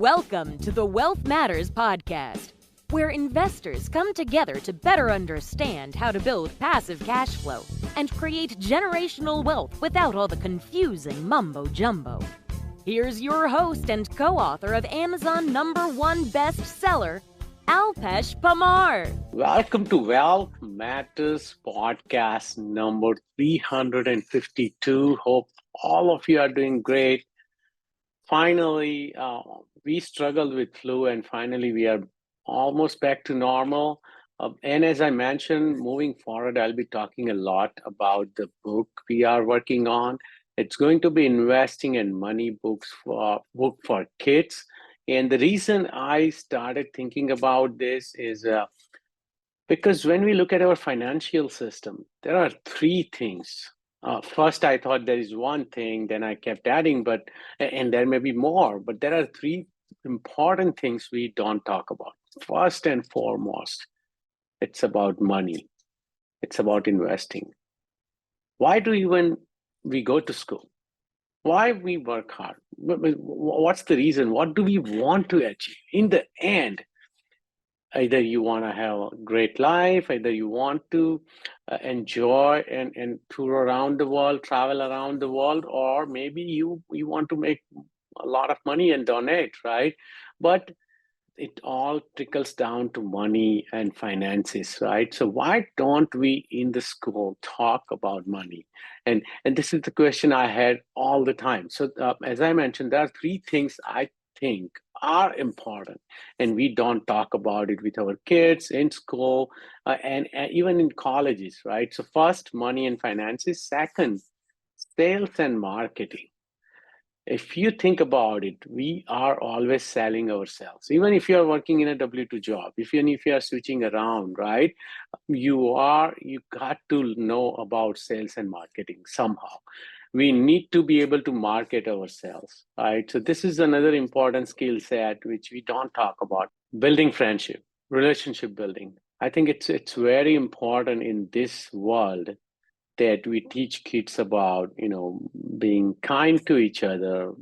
Welcome to the Wealth Matters podcast, where investors come together to better understand how to build passive cash flow and create generational wealth without all the confusing mumbo-jumbo. Here's your host and co-author of Amazon #1 bestseller, Alpesh Parmar. Welcome to Wealth Matters podcast number 352. Hope all of you are doing great. Finally, we struggled with flu and finally we are almost back to normal. And as I mentioned, moving forward, I'll be talking a lot about the book we are working on. It's going to be investing in money book for kids. And the reason I started thinking about this is because when we look at our financial system, there are three things. First, I thought there is one thing, then I kept adding, and there may be more, but there are three important things we don't talk about. First and foremost, it's about money. It's about investing. Why do we go to school? Why we work hard? What's the reason? What do we want to achieve? In the end, either you want to have a great life, either you want to enjoy and tour around the world, travel around the world, or maybe you want to make a lot of money and donate, right? But it all trickles down to money and finances, right? So why don't we in the school talk about money? And this is the question I had all the time. So as I mentioned, there are three things I think are important, and we don't talk about it with our kids in school and even in colleges, right? So first, money and finances. Second, sales and marketing. If you think about it, we are always selling ourselves. Even if you're working in a W-2 job, even if you are switching around, right? You got to know about sales and marketing somehow. We need to be able to market ourselves, right? So this is another important skill set which we don't talk about. Building friendship, relationship building. I think it's very important in this world that we teach kids about, being kind to each other,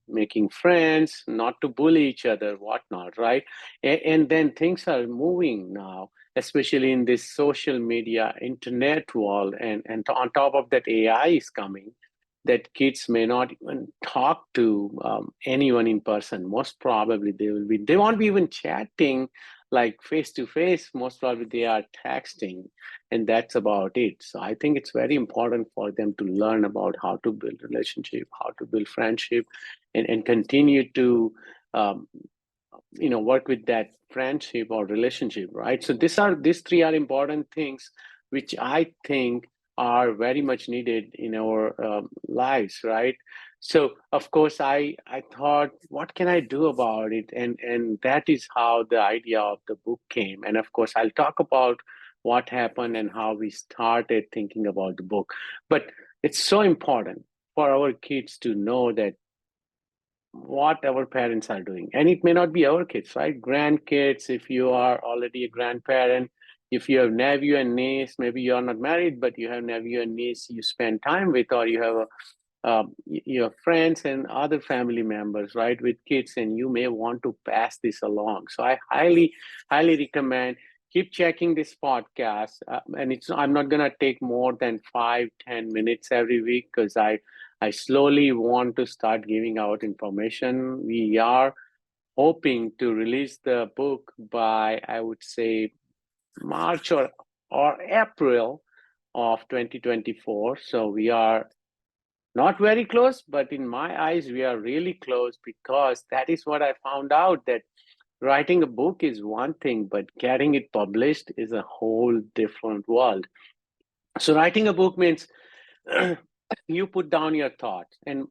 making friends, not to bully each other, whatnot, right? And then things are moving now, especially in this social media, internet world, and on top of that, AI is coming. That kids may not even talk to anyone in person. Most probably they won't be even chatting like face to face. Most probably they are texting, and that's about it. So I think it's very important for them to learn about how to build relationship, how to build friendship, and continue to work with that friendship or relationship, right? So these three are important things which I think are very much needed in our lives, right? So of course I thought, what can I do about it? And that is how the idea of the book came. And of course I'll talk about what happened and how we started thinking about the book. But it's so important for our kids to know that what our parents are doing. And it may not be our kids, right? Grandkids, if you are already a grandparent, if you have nephew and niece, maybe you're not married, but you have nephew and niece you spend time with, or you have your friends and other family members, right, with kids, and you may want to pass this along. So I highly, highly recommend keep checking this podcast. And I'm not going to take more than 5-10 minutes every week because I slowly want to start giving out information. We are hoping to release the book by, I would say, March or April of 2024. So we are not very close, but in my eyes, we are really close, because that is what I found out, that writing a book is one thing, but getting it published is a whole different world. So writing a book means you put down your thoughts, and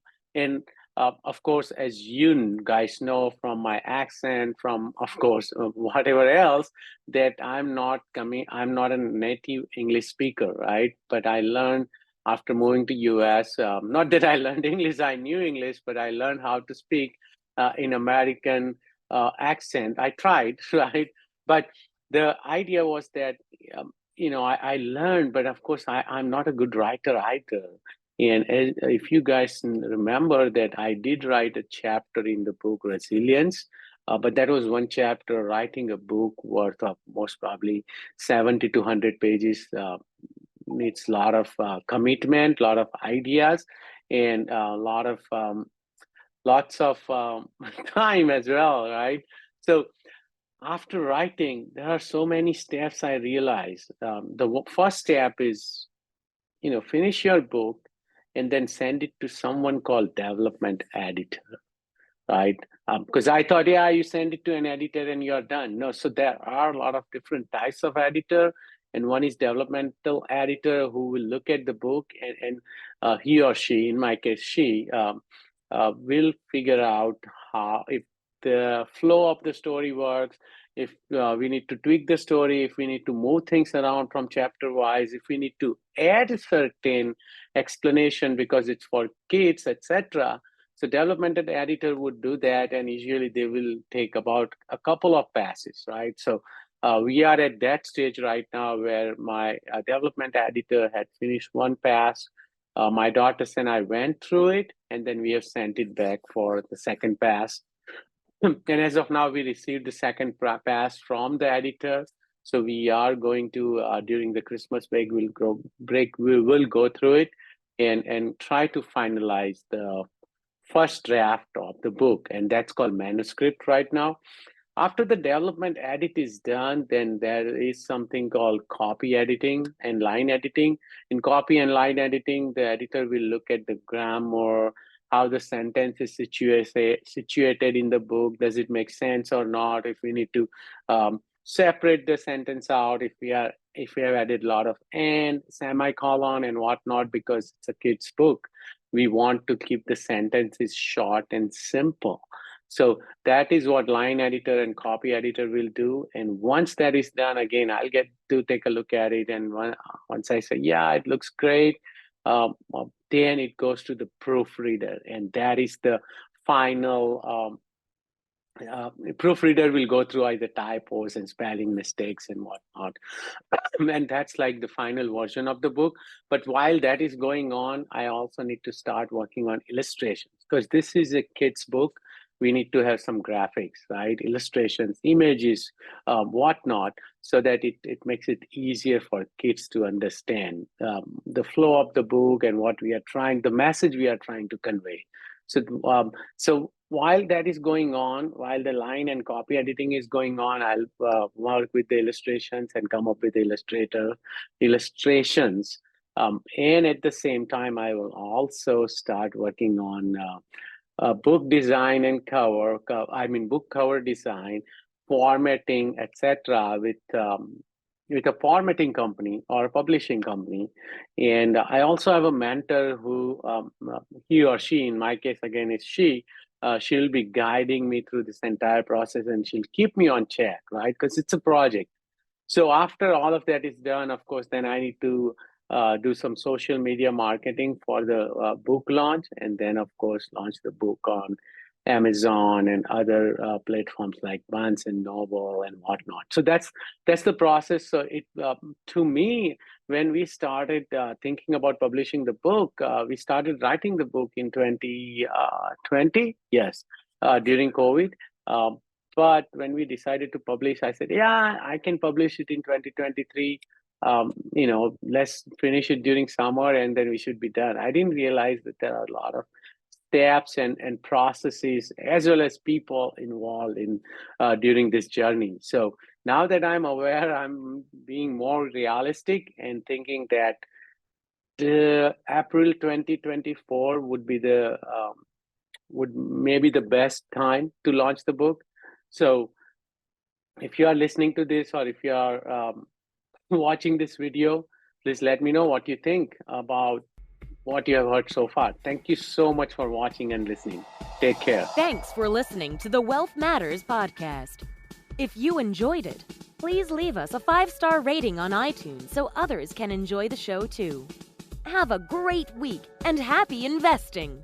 of course, as you guys know from my accent, from of course whatever else, that I'm not a native English speaker, right? But I learned after moving to US. Not that I learned English, I knew English, but I learned how to speak in American accent. I tried, right? But the idea was that I learned, but of course I'm not a good writer either. And if you guys remember that I did write a chapter in the book Resilience, but that was one chapter writing a book worth of most probably 70 to 100 pages. Needs a lot of commitment, a lot of ideas, and a lot of lots of time as well, right? So after writing, there are so many steps I realized. The first step is, finish your book and then send it to someone called development editor, right? Because I thought, yeah, you send it to an editor and you're done. No, so there are a lot of different types of editor, and one is developmental editor who will look at the book and he or she, in my case, she will figure out how if the flow of the story works, if we need to tweak the story, if we need to move things around from chapter wise, if we need to add a certain explanation because it's for kids, etc. So developmental editor would do that, and usually they will take about a couple of passes, right? So we are at that stage right now where my development editor had finished one pass. My daughters and I went through it, and then we have sent it back for the second pass. And as of now, we received the second pass from the editor. So we are going to during the Christmas break, we will go through it and try to finalize the first draft of the book, and that's called manuscript right now. After the development edit is done, then there is something called copy editing and line editing. In copy and line editing, the editor will look at the grammar, how the sentence is situated in the book. Does it make sense or not? If we need to separate the sentence out, if we have added a lot of and, semicolon, and whatnot, because it's a kid's book, we want to keep the sentences short and simple. So that is what line editor and copy editor will do. And once that is done, again, I'll get to take a look at it. And once I say, yeah, it looks great, then it goes to the proofreader. And that is the final proofreader will go through either typos and spelling mistakes and whatnot. And that's like the final version of the book. But while that is going on, I also need to start working on illustrations, because this is a kid's book. We need to have some graphics, right? Illustrations, images, whatnot, so that it makes it easier for kids to understand the flow of the book and what we are trying, the message we are trying to convey. So while that is going on, while the line and copy editing is going on, I'll work with the illustrations and come up with illustrations. And at the same time, I will also start working on book design and book cover design, formatting, etc. with a formatting company or a publishing company. And I also have a mentor who, he or she, in my case, again, is she, she'll be guiding me through this entire process, and she'll keep me on track, right? Because it's a project. So after all of that is done, of course, then I need to do some social media marketing for the book launch, and then, of course, launch the book on Amazon and other platforms like Barnes and Noble and whatnot. So that's the process. So it to me, when we started thinking about publishing the book, we started writing the book in 2020, yes, during COVID. But when we decided to publish, I said, yeah, I can publish it in 2023. Let's finish it during summer and then we should be done. I didn't realize that there are a lot of steps and processes as well as people involved in during this journey. So now that I'm aware, I'm being more realistic and thinking that April 2024 would be would maybe the best time to launch the book. So if you are listening to this, or if you are watching this video, please let me know what you think about what you have heard so far. Thank you so much for watching and listening. Take care. Thanks for listening to the Wealth Matters podcast. If you enjoyed it, please leave us a 5-star rating on iTunes so others can enjoy the show too. Have a great week and happy investing!